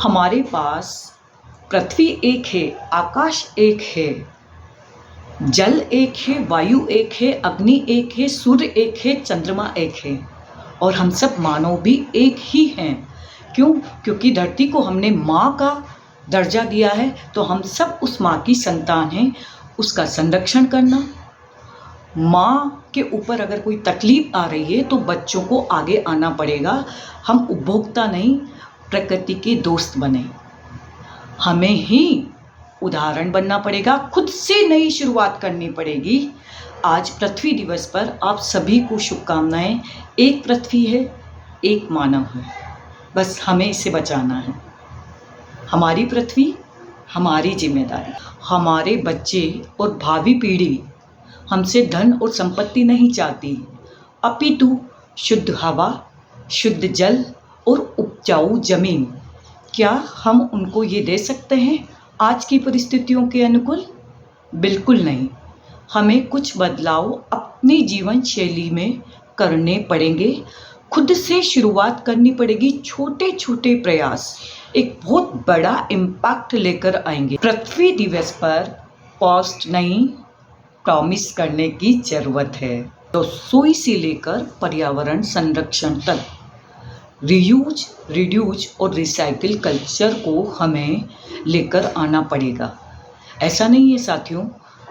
हमारे पास पृथ्वी एक है, आकाश एक है, जल एक है, वायु एक है, अग्नि एक है, सूर्य एक है, चंद्रमा एक है और हम सब मानव भी एक ही हैं। क्यों? क्योंकि धरती को हमने माँ का दर्जा दिया है, तो हम सब उस माँ की संतान हैं। उसका संरक्षण करना, माँ के ऊपर अगर कोई तकलीफ आ रही है तो बच्चों को आगे आना पड़ेगा। हम उपभोक्ता नहीं, प्रकृति के दोस्त बने। हमें ही उदाहरण बनना पड़ेगा, खुद से नई शुरुआत करनी पड़ेगी। आज पृथ्वी दिवस पर आप सभी को शुभकामनाएं। एक पृथ्वी है, एक मानव है, बस हमें इसे बचाना है। हमारी पृथ्वी, हमारी जिम्मेदारी। हमारे बच्चे और भावी पीढ़ी हमसे धन और संपत्ति नहीं चाहती, अपितु शुद्ध हवा, शुद्ध जल और उपजाऊ जमीन। क्या हम उनको ये दे सकते हैं आज की परिस्थितियों के अनुकूल? बिल्कुल नहीं। हमें कुछ बदलाव अपनी जीवन शैली में करने पड़ेंगे। खुद से शुरुआत करनी पड़ेगी। छोटे छोटे प्रयास एक बहुत बड़ा इम्पैक्ट लेकर आएंगे। पृथ्वी दिवस पर पोस्ट नहीं, प्रॉमिस करने की ज़रूरत है। तो सोई से लेकर पर्यावरण संरक्षण तक रीयूज, रिड्यूज और रिसाइकिल कल्चर को हमें लेकर आना पड़ेगा। ऐसा नहीं है साथियों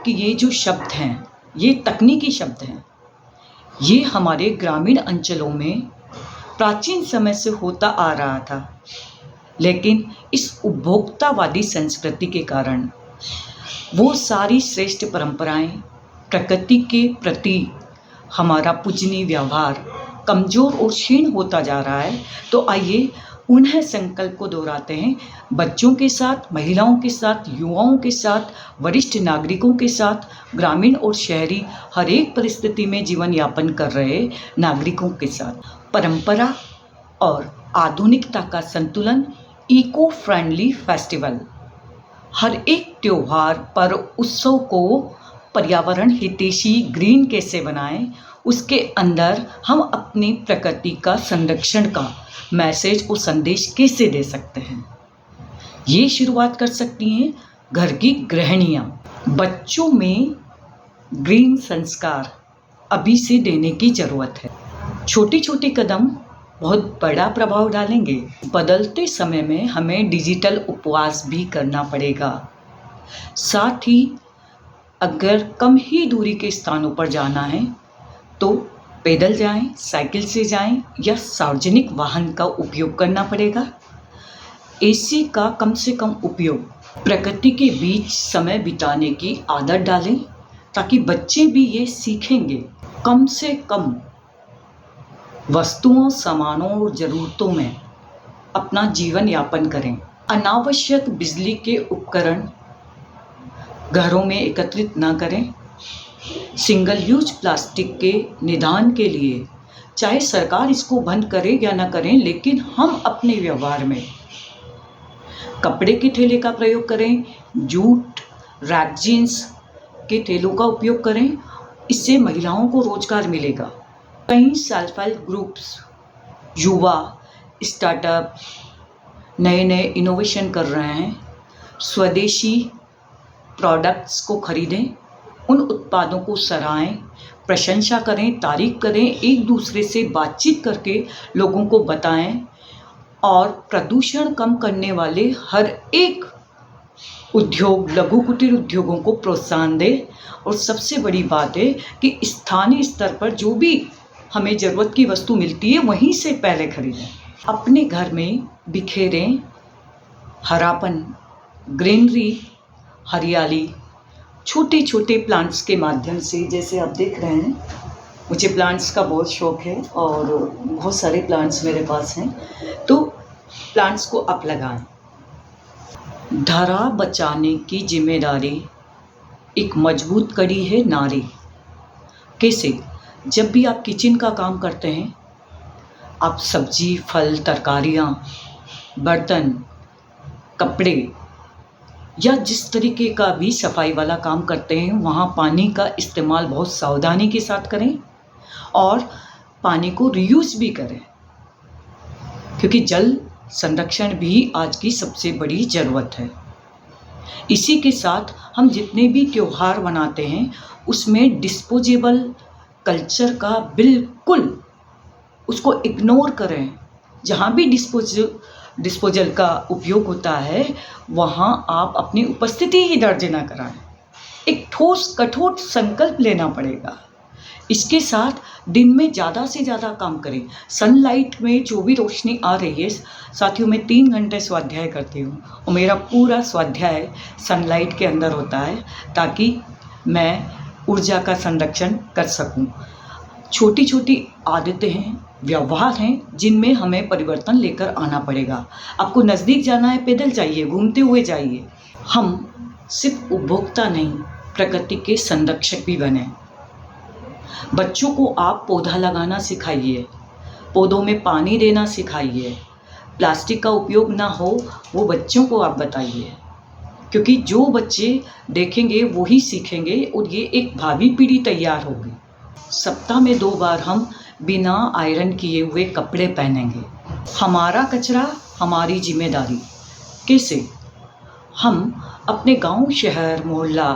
कि ये जो शब्द हैं ये तकनीकी शब्द हैं। ये हमारे ग्रामीण अंचलों में प्राचीन समय से होता आ रहा था, लेकिन इस उपभोक्तावादी संस्कृति के कारण वो सारी श्रेष्ठ परंपराएं, प्रकृति के प्रति हमारा पूजनीय व्यवहार कमज़ोर और क्षीण होता जा रहा है। तो आइए उन्हें संकल्प को दोहराते हैं। बच्चों के साथ, महिलाओं के साथ, युवाओं के साथ, वरिष्ठ नागरिकों के साथ, ग्रामीण और शहरी हर एक परिस्थिति में जीवन यापन कर रहे नागरिकों के साथ परंपरा और आधुनिकता का संतुलन, इको फ्रेंडली फेस्टिवल। हर एक त्योहार पर उत्सव को पर्यावरण हितैषी ग्रीन कैसे बनाएं, उसके अंदर हम अपनी प्रकृति का संरक्षण का मैसेज और संदेश कैसे दे सकते हैं, ये शुरुआत कर सकती हैं घर की गृहिणियाँ। बच्चों में ग्रीन संस्कार अभी से देने की ज़रूरत है। छोटे छोटे कदम बहुत बड़ा प्रभाव डालेंगे। बदलते समय में हमें डिजिटल उपवास भी करना पड़ेगा। साथ ही अगर कम ही दूरी के स्थानों पर जाना है तो पैदल जाएं, साइकिल से जाएं या सार्वजनिक वाहन का उपयोग करना पड़ेगा। एसी का कम से कम उपयोग, प्रकृति के बीच समय बिताने की आदत डालें ताकि बच्चे भी ये सीखेंगे। कम से कम वस्तुओं, सामानों और ज़रूरतों में अपना जीवन यापन करें। अनावश्यक बिजली के उपकरण घरों में एकत्रित ना करें। सिंगल यूज प्लास्टिक के निदान के लिए चाहे सरकार इसको बंद करे या ना करें, लेकिन हम अपने व्यवहार में कपड़े के थैले का प्रयोग करें, जूट, रैग जीन्स के थैलों का उपयोग करें। इससे महिलाओं को रोजगार मिलेगा। कई सेल्फ हेल्प ग्रुप्स, युवा स्टार्टअप नए नए इनोवेशन कर रहे हैं। स्वदेशी प्रोडक्ट्स को खरीदें, उन उत्पादों को सराहें, प्रशंसा करें, तारीफ करें, एक दूसरे से बातचीत करके लोगों को बताएं और प्रदूषण कम करने वाले हर एक उद्योग, लघु कुटीर उद्योगों को प्रोत्साहन दें। और सबसे बड़ी बात है कि स्थानीय स्तर पर जो भी हमें ज़रूरत की वस्तु मिलती है वहीं से पहले खरीदें। अपने घर में बिखेरें हरापन, ग्रीनरी, हरियाली, छोटे छोटे प्लांट्स के माध्यम से। जैसे आप देख रहे हैं, मुझे प्लांट्स का बहुत शौक़ है और बहुत सारे प्लांट्स मेरे पास हैं, तो प्लांट्स को आप लगाएं। धरा बचाने की जिम्मेदारी एक मजबूत कड़ी है नारी। कैसे? जब भी आप किचन का काम करते हैं, आप सब्जी, फल, तरकारियाँ, बर्तन, कपड़े या जिस तरीके का भी सफाई वाला काम करते हैं, वहाँ पानी का इस्तेमाल बहुत सावधानी के साथ करें और पानी को रीयूज़ भी करें, क्योंकि जल संरक्षण भी आज की सबसे बड़ी ज़रूरत है। इसी के साथ हम जितने भी त्योहार मनाते हैं उसमें डिस्पोजेबल कल्चर का बिल्कुल उसको इग्नोर करें। जहाँ भी डिस्पोजल का उपयोग होता है वहाँ आप अपनी उपस्थिति ही दर्ज न कराएं। एक ठोस कठोर संकल्प लेना पड़ेगा। इसके साथ दिन में ज़्यादा से ज़्यादा काम करें। सनलाइट में जो भी रोशनी आ रही है, साथियों मैं 3 घंटे स्वाध्याय करती हूँ और मेरा पूरा स्वाध्याय सनलाइट के अंदर होता है ताकि मैं ऊर्जा का संरक्षण कर सकूँ। छोटी छोटी आदतें हैं, व्यवहार हैं जिनमें हमें परिवर्तन लेकर आना पड़ेगा। आपको नज़दीक जाना है, पैदल जाइए, घूमते हुए जाइए। हम सिर्फ उपभोक्ता नहीं, प्रकृति के संरक्षक भी बने। बच्चों को आप पौधा लगाना सिखाइए, पौधों में पानी देना सिखाइए, प्लास्टिक का उपयोग ना हो वो बच्चों को आप बताइए, क्योंकि जो बच्चे देखेंगे वही सीखेंगे और ये एक भावी पीढ़ी तैयार होगी। सप्ताह में 2 बार हम बिना आयरन किए हुए कपड़े पहनेंगे। हमारा कचरा हमारी जिम्मेदारी। कैसे? हम अपने गांव, शहर, मोहल्ला,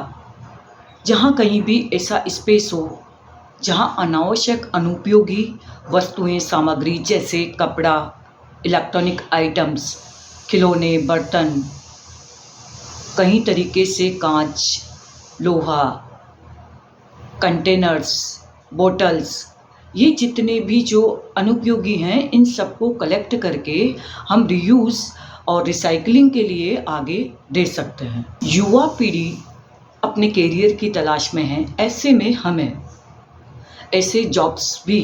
जहाँ कहीं भी ऐसा स्पेस हो जहाँ अनावश्यक अनुपयोगी वस्तुएं, सामग्री जैसे कपड़ा, इलेक्ट्रॉनिक आइटम्स, खिलौने, बर्तन, कई तरीके से कांच, लोहा, कंटेनर्स, बोतल्स, ये जितने भी जो अनुपयोगी हैं इन सबको कलेक्ट करके हम रीयूज़ और रिसाइकलिंग के लिए आगे दे सकते हैं। युवा पीढ़ी अपने कैरियर की तलाश में है। ऐसे में हमें ऐसे जॉब्स भी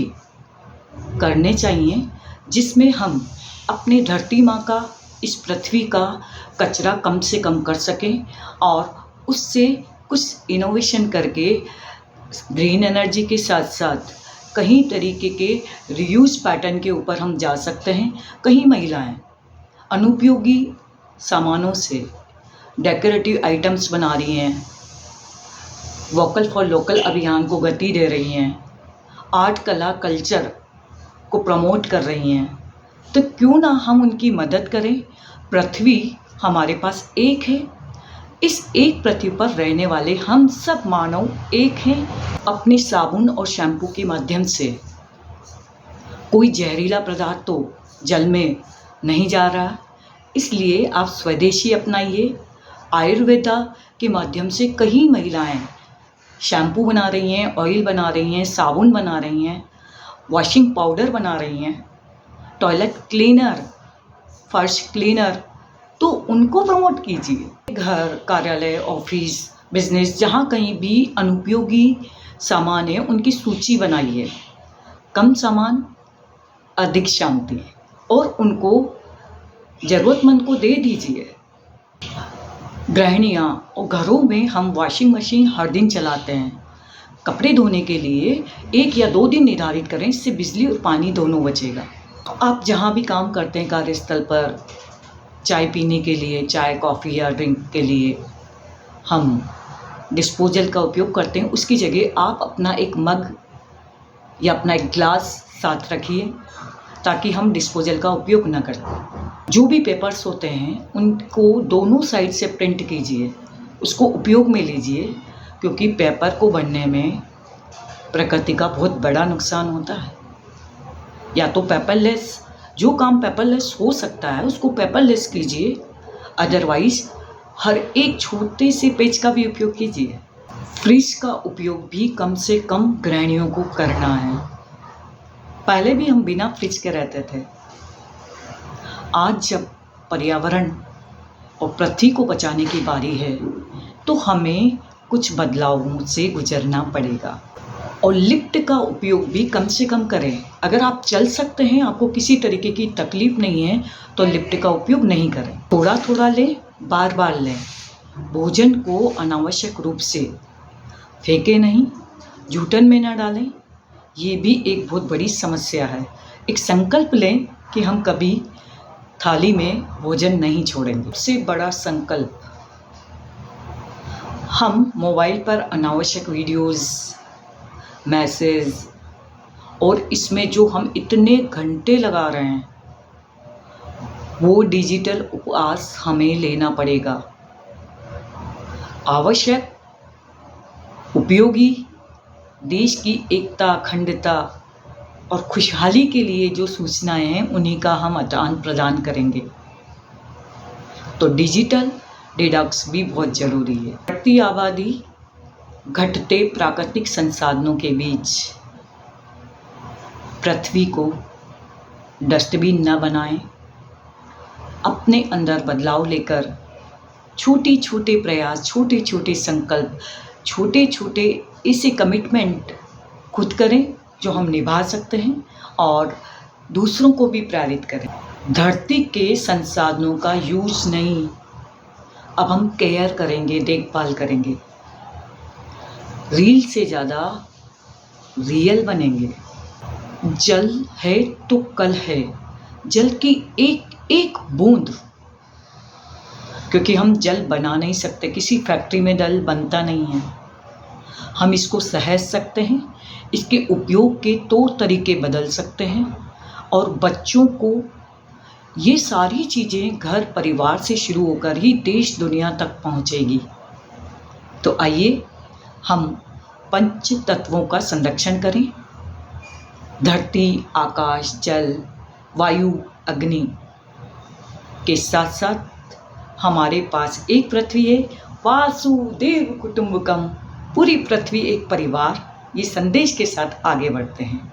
करने चाहिए जिसमें हम अपनी धरती माँ का, इस पृथ्वी का कचरा कम से कम कर सकें और उससे कुछ इनोवेशन करके ग्रीन एनर्जी के साथ साथ कई तरीके के रीयूज पैटर्न के ऊपर हम जा सकते हैं। कई महिलाएं अनुपयोगी सामानों से डेकोरेटिव आइटम्स बना रही हैं, वोकल फॉर लोकल अभियान को गति दे रही हैं, आर्ट, कला, कल्चर को प्रमोट कर रही हैं। तो क्यों ना हम उनकी मदद करें। पृथ्वी हमारे पास एक है, इस एक पृथ्वी पर रहने वाले हम सब मानव एक हैं। अपने साबुन और शैम्पू के माध्यम से कोई जहरीला पदार्थ तो जल में नहीं जा रहा, इसलिए आप स्वदेशी अपनाइए। आयुर्वेदा के माध्यम से कई महिलाएं शैम्पू बना रही हैं, ऑयल बना रही हैं, साबुन बना रही हैं, वॉशिंग पाउडर बना रही हैं, टॉयलेट क्लीनर, फर्श क्लीनर, तो उनको प्रमोट कीजिए। घर, कार्यालय, ऑफिस, बिजनेस, जहाँ कहीं भी अनुपयोगी सामान है उनकी सूची बनाइए। कम सामान, अधिक शांति, और उनको ज़रूरतमंद को दे दीजिए। गृहिणियाँ और घरों में हम वॉशिंग मशीन हर दिन चलाते हैं। कपड़े धोने के लिए 1 या 2 दिन निर्धारित करें, इससे बिजली और पानी दोनों बचेगा। तो आप जहाँ भी काम करते हैं, कार्यस्थल पर चाय पीने के लिए, चाय, कॉफ़ी या ड्रिंक के लिए हम डिस्पोजल का उपयोग करते हैं, उसकी जगह आप अपना एक मग या अपना एक ग्लास साथ रखिए ताकि हम डिस्पोजल का उपयोग न करें। जो भी पेपर्स होते हैं उनको दोनों साइड से प्रिंट कीजिए, उसको उपयोग में लीजिए, क्योंकि पेपर को बनने में प्रकृति का बहुत बड़ा नुकसान होता है। या तो पेपरलेस, जो काम पेपरलेस हो सकता है उसको पेपरलेस कीजिए, अदरवाइज़ हर एक छोटे से पेज का भी उपयोग कीजिए। फ्रिज का उपयोग भी कम से कम गृहिणियों को करना है। पहले भी हम बिना फ्रिज के रहते थे। आज जब पर्यावरण और पृथ्वी को बचाने की बारी है तो हमें कुछ बदलावों से गुजरना पड़ेगा। और लिफ्ट का उपयोग भी कम से कम करें। अगर आप चल सकते हैं, आपको किसी तरीके की तकलीफ नहीं है, तो लिफ्ट का उपयोग नहीं करें। थोड़ा थोड़ा लें, बार बार लें। भोजन को अनावश्यक रूप से फेंके नहीं, जूठन में ना डालें, ये भी एक बहुत बड़ी समस्या है। एक संकल्प लें कि हम कभी थाली में भोजन नहीं छोड़ेंगे। सबसे बड़ा संकल्प, हम मोबाइल पर अनावश्यक वीडियोस, मैसेज और इसमें जो हम इतने घंटे लगा रहे हैं वो डिजिटल उपवास हमें लेना पड़ेगा। आवश्यक, उपयोगी, देश की एकता, अखंडता और खुशहाली के लिए जो सूचनाएं हैं उन्हीं का हम आदान प्रदान करेंगे। तो डिजिटल डिटॉक्स भी बहुत ज़रूरी है। बढ़ती आबादी, घटते प्राकृतिक संसाधनों के बीच पृथ्वी को डस्टबिन न बनाएं। अपने अंदर बदलाव लेकर छोटे छोटे प्रयास, छोटे छोटे संकल्प, छोटे छोटे ऐसे कमिटमेंट खुद करें जो हम निभा सकते हैं और दूसरों को भी प्रेरित करें। धरती के संसाधनों का यूज नहीं, अब हम केयर करेंगे, देखभाल करेंगे। रील से ज़्यादा रियल बनेंगे। जल है तो कल है, जल की एक एक बूंद, क्योंकि हम जल बना नहीं सकते, किसी फैक्ट्री में जल बनता नहीं है। हम इसको सहज सकते हैं, इसके उपयोग के तौर तरीके बदल सकते हैं और बच्चों को ये सारी चीज़ें घर परिवार से शुरू होकर ही देश दुनिया तक पहुँचेगी। तो आइए हम पंच तत्वों का संरक्षण करें। धरती, आकाश, जल, वायु, अग्नि के साथ साथ हमारे पास एक पृथ्वी है। वासुदेव कुटुंबकम, पूरी पृथ्वी एक परिवार, ये संदेश के साथ आगे बढ़ते हैं।